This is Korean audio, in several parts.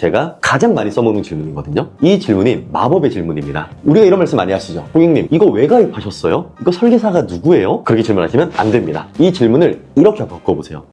제가 가장 많이 써먹는 질문이거든요. 이 질문이 마법의 질문입니다. 우리가 이런 말씀 많이 하시죠. 고객님, 이거 왜 가입하셨어요? 이거 설계사가 누구예요? 그렇게 질문하시면 안 됩니다. 이 질문을 이렇게 바꿔보세요.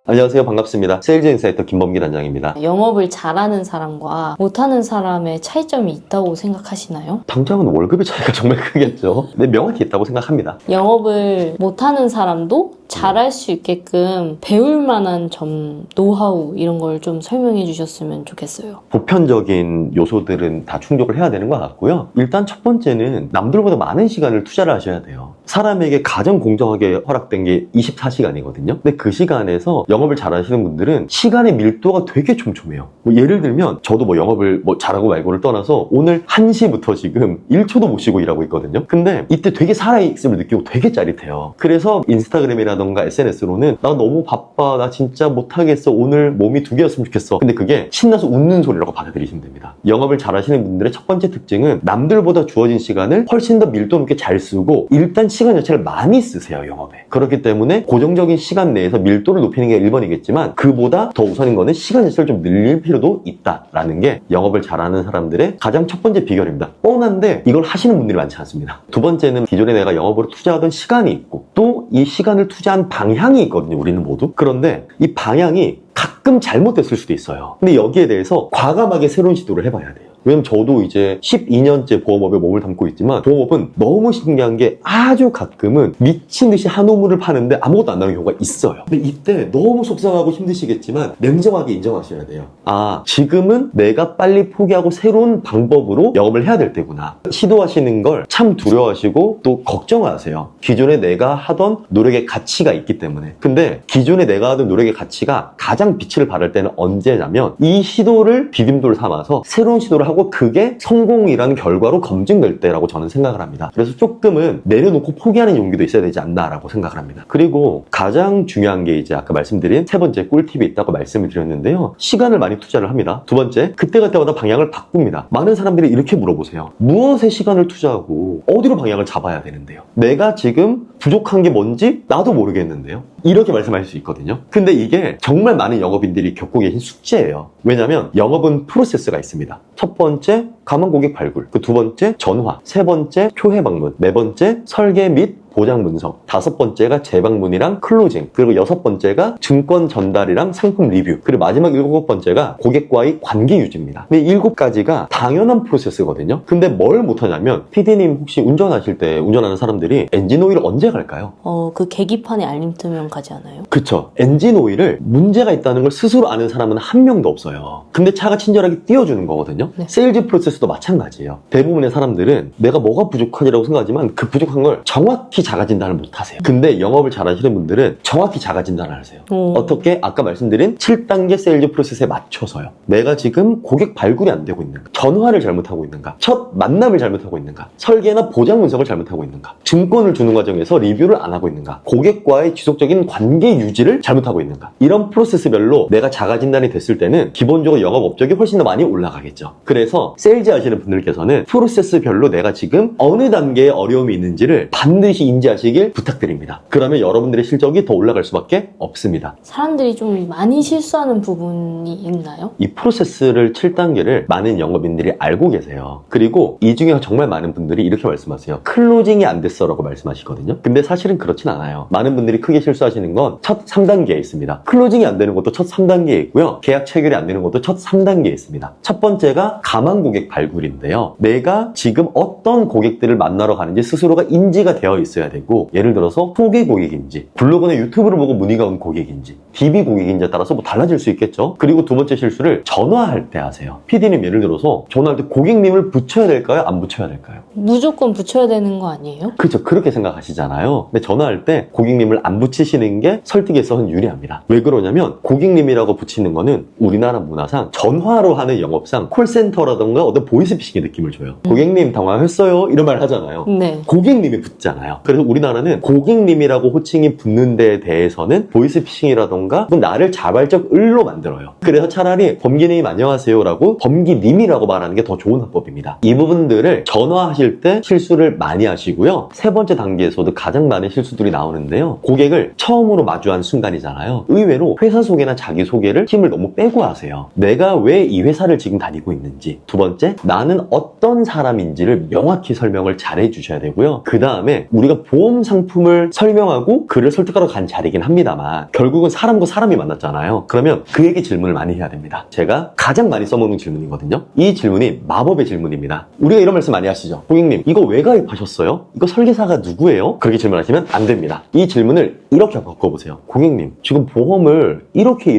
안녕하세요. 반갑습니다. 세일즈 인사이터 김범기 단장입니다. 영업을 잘하는 사람과 못하는 사람의 차이점이 있다고 생각하시나요? 당장은 월급의 차이가 정말 크겠죠. 네, 명확히 있다고 생각합니다. 영업을 못하는 사람도 잘할 수 있게끔 배울 만한 점, 노하우 이런 걸 좀 설명해 주셨으면 좋겠어요. 보편적인 요소들은 다 충족을 해야 되는 것 같고요. 일단 첫 번째는 남들보다 많은 시간을 투자를 하셔야 돼요. 사람에게 가장 공정하게 허락된 게 24시간이거든요. 근데 그 시간에서 영업을 잘하시는 분들은 시간의 밀도가 되게 촘촘해요. 예를 들면 저도 영업을 잘하고 말고를 떠나서 오늘 1시부터 지금 1초도 못 쉬고 일하고 있거든요. 근데 이때 되게 살아있음을 느끼고 되게 짜릿해요. 그래서 인스타그램이라던가 SNS로는 나 너무 바빠, 나 진짜 못하겠어, 오늘 몸이 2개였으면 좋겠어. 근데 그게 신나서 웃는 소리라고 받아들이시면 됩니다. 영업을 잘하시는 분들의 첫 번째 특징은 남들보다 주어진 시간을 훨씬 더 밀도 높게 잘 쓰고 일단 시간 자체를 많이 쓰세요, 영업에. 그렇기 때문에 고정적인 시간 내에서 밀도를 높이는 게 1번이겠지만 그보다 더 우선인 거는 시간 자체를 좀 늘릴 필요도 있다라는 게 영업을 잘하는 사람들의 가장 첫 번째 비결입니다. 뻔한데 이걸 하시는 분들이 많지 않습니다. 두 번째는 기존에 내가 영업으로 투자하던 시간이 있고 또 이 시간을 투자한 방향이 있거든요, 우리는 모두. 그런데 이 방향이 가끔 잘못됐을 수도 있어요. 근데 여기에 대해서 과감하게 새로운 시도를 해봐야 돼요. 왜냐면 저도 이제 12년째 보험업에 몸을 담고 있지만 보험업은 너무 신기한 게 아주 가끔은 미친 듯이 한 우물을 파는데 아무것도 안 나오는 경우가 있어요. 근데 이때 너무 속상하고 힘드시겠지만 냉정하게 인정하셔야 돼요. 아, 지금은 내가 빨리 포기하고 새로운 방법으로 영업을 해야 될 때구나. 시도하시는 걸 참 두려워하시고 또 걱정하세요. 기존에 내가 하던 노력의 가치가 있기 때문에. 근데 기존에 내가 하던 노력의 가치가 가장 빛을 발할 때는 언제냐면 이 시도를 디딤돌 삼아서 새로운 시도를 하고 그게 성공이라는 결과로 검증될 때라고 저는 생각을 합니다. 그래서 조금은 내려놓고 포기하는 용기도 있어야 되지 않나라고 생각을 합니다. 그리고 가장 중요한 게 이제 아까 말씀드린 세 번째 꿀팁이 있다고 말씀을 드렸는데요. 시간을 많이 투자를 합니다. 두 번째, 그때 갈 때마다 방향을 바꿉니다. 많은 사람들이 이렇게 물어보세요. 무엇에 시간을 투자하고 어디로 방향을 잡아야 되는데요? 내가 지금 부족한 게 뭔지 나도 모르겠는데요. 이렇게 말씀하실 수 있거든요. 근데 이게 정말 많은 영업인들이 겪고 계신 숙제예요. 왜냐하면 영업은 프로세스가 있습니다. 첫 번째, 가망 고객 발굴. 그 두 번째, 전화. 세 번째, 초회 방문. 네 번째, 설계 및 보장 분석. 다섯 번째가 재방문이랑 클로징. 그리고 여섯 번째가 증권 전달이랑 상품 리뷰. 그리고 마지막 일곱 번째가 고객과의 관계 유지입니다. 근데 일곱 가지가 당연한 프로세스거든요. 근데 뭘 못하냐면 PD님 혹시 운전하실 때 운전하는 사람들이 엔진 오일 언제 갈까요? 그 계기판에 알림 뜨면 가지 않아요? 그쵸. 엔진 오일을 문제가 있다는 걸 스스로 아는 사람은 한 명도 없어요. 근데 차가 친절하게 띄워주는 거거든요. 네. 세일즈 프로세스도 마찬가지예요. 대부분의 사람들은 내가 뭐가 부족하지라고 생각하지만 그 부족한 걸 정확히 자가 진단을 못 하세요. 근데 영업을 잘하시는 분들은 정확히 자가 진단을 하세요. 어떻게? 아까 말씀드린 7단계 세일즈 프로세스에 맞춰서요. 내가 지금 고객 발굴이 안 되고 있는가? 전화를 잘못하고 있는가? 첫 만남을 잘못하고 있는가? 설계나 보장 분석을 잘못하고 있는가? 증권을 주는 과정에서 리뷰를 안 하고 있는가? 고객과의 지속적인 관계 유지를 잘못하고 있는가? 이런 프로세스별로 내가 자가 진단이 됐을 때는 기본적으로 영업 업적이 훨씬 더 많이 올라가겠죠. 그래서 세일즈 하시는 분들께서는 프로세스별로 내가 지금 어느 단계에 어려움이 있는지를 반드시 인지하시길 부탁드립니다. 그러면 여러분들의 실적이 더 올라갈 수밖에 없습니다. 사람들이 좀 많이 실수하는 부분이 있나요? 이 프로세스를 7단계를 많은 영업인들이 알고 계세요. 그리고 이 중에 정말 많은 분들이 이렇게 말씀하세요. 클로징이 안 됐어 라고 말씀하시거든요. 근데 사실은 그렇진 않아요. 많은 분들이 크게 실수하시는 건 첫 3단계에 있습니다. 클로징이 안 되는 것도 첫 3단계에 있고요. 계약 체결이 안 되는 것도 첫 3단계에 있습니다. 첫 번째가 가망 고객 발굴인데요. 내가 지금 어떤 고객들을 만나러 가는지 스스로가 인지가 되어 있어야 되고, 예를 들어서 소개 고객인지, 블로그나 유튜브를 보고 문의가 온 고객인지, DB 고객인지에 따라서 달라질 수 있겠죠. 그리고 두 번째 실수를 전화할 때 하세요. PD님 예를 들어서 전화할 때 고객님을 붙여야 될까요? 안 붙여야 될까요? 무조건 붙여야 되는 거 아니에요? 그렇죠. 그렇게 생각하시잖아요. 근데 전화할 때 고객님을 안 붙이시는 게 설득에 있어서는 유리합니다. 왜 그러냐면 고객님이라고 붙이는 거는 우리나라 문화상 전화로 하는 영업상 콜센터라던가 어떤 보이스피싱의 느낌을 줘요. 고객님 당황했어요? 이런 말 하잖아요. 네. 고객님이 붙잖아요. 그래서 우리나라는 고객님이라고 호칭이 붙는 데에 대해서는 보이스피싱이라던가 나를 자발적 을로 만들어요. 그래서 차라리 범기님 안녕하세요라고 범기님이라고 말하는 게 더 좋은 화법입니다. 이 부분들을 전화하실 때 실수를 많이 하시고요. 세 번째 단계에서도 가장 많은 실수들이 나오는데요. 고객을 처음으로 마주한 순간이잖아요. 의외로 회사 소개나 자기소개를 힘을 너무 빼고 하세요. 내가 왜 이 회사를 지금 다니고 있는지. 두 번째, 나는 어떤 사람인지를 명확히 설명을 잘 해주셔야 되고요. 그 다음에 우리가 보험 상품을 설명하고 그를 설득하러 간 자리긴 합니다만 결국은 사람과 사람이 만났잖아요. 그러면 그에게 질문을 많이 해야 됩니다. 제가 가장 많이 써먹는 질문이거든요. 이 질문이 마법의 질문입니다. 우리가 이런 말씀 많이 하시죠. 고객님, 이거 왜 가입하셨어요? 이거 설계사가 누구예요? 그렇게 질문하시면 안 됩니다. 이 질문을 이렇게 바꿔보세요. 고객님, 지금 보험을 이렇게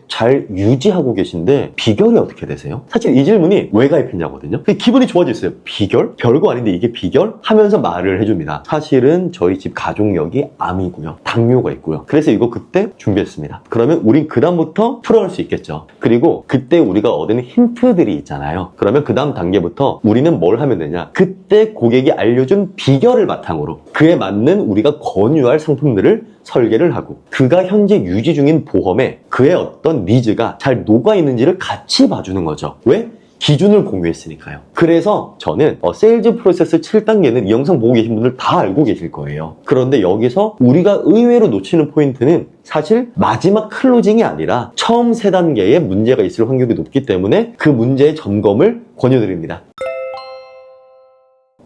잘 유지하고 계신데 비결이 어떻게 되세요? 사실 이 질문이 왜 가입했냐거든요. 기분이 좋아졌어요. 비결? 별거 아닌데 이게 비결? 하면서 말을 해줍니다. 사실은 저희 집 가족력이 암이고요. 당뇨가 있고요. 그래서 이거 그때 준비했습니다. 그러면 우린 그 다음부터 풀어갈 수 있겠죠. 그리고 그때 우리가 얻은 힌트들이 있잖아요. 그러면 그 다음 단계부터 우리는 뭘 하면 되냐? 그때 고객이 알려준 비결을 바탕으로 그에 맞는 우리가 권유할 상품들을 설계를 하고 그가 현재 유지 중인 보험에 그의 어떤 니즈가 잘 녹아있는지를 같이 봐주는 거죠. 왜? 기준을 공유했으니까요. 그래서 저는 세일즈 프로세스 7단계는 이 영상 보고 계신 분들 다 알고 계실 거예요. 그런데 여기서 우리가 의외로 놓치는 포인트는 사실 마지막 클로징이 아니라 처음 3단계에 문제가 있을 확률이 높기 때문에 그 문제의 점검을 권유드립니다.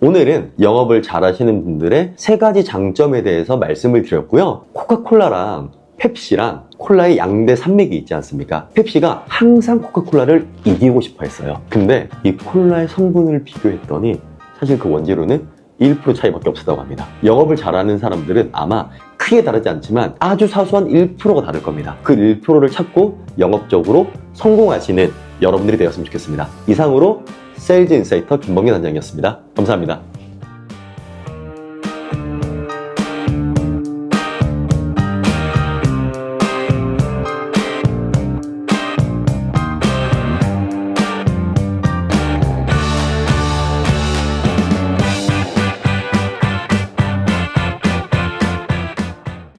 오늘은 영업을 잘 하시는 분들의 3가지 장점에 대해서 말씀을 드렸고요. 코카콜라랑 펩시랑 콜라의 양대 산맥이 있지 않습니까? 펩시가 항상 코카콜라를 이기고 싶어 했어요. 근데 이 콜라의 성분을 비교했더니 사실 그 원재료는 1% 차이밖에 없었다고 합니다. 영업을 잘하는 사람들은 아마 크게 다르지 않지만 아주 사소한 1%가 다를 겁니다. 그 1%를 찾고 영업적으로 성공하시는 여러분들이 되었으면 좋겠습니다. 이상으로 세일즈 인사이터 김범기 단장이었습니다. 감사합니다.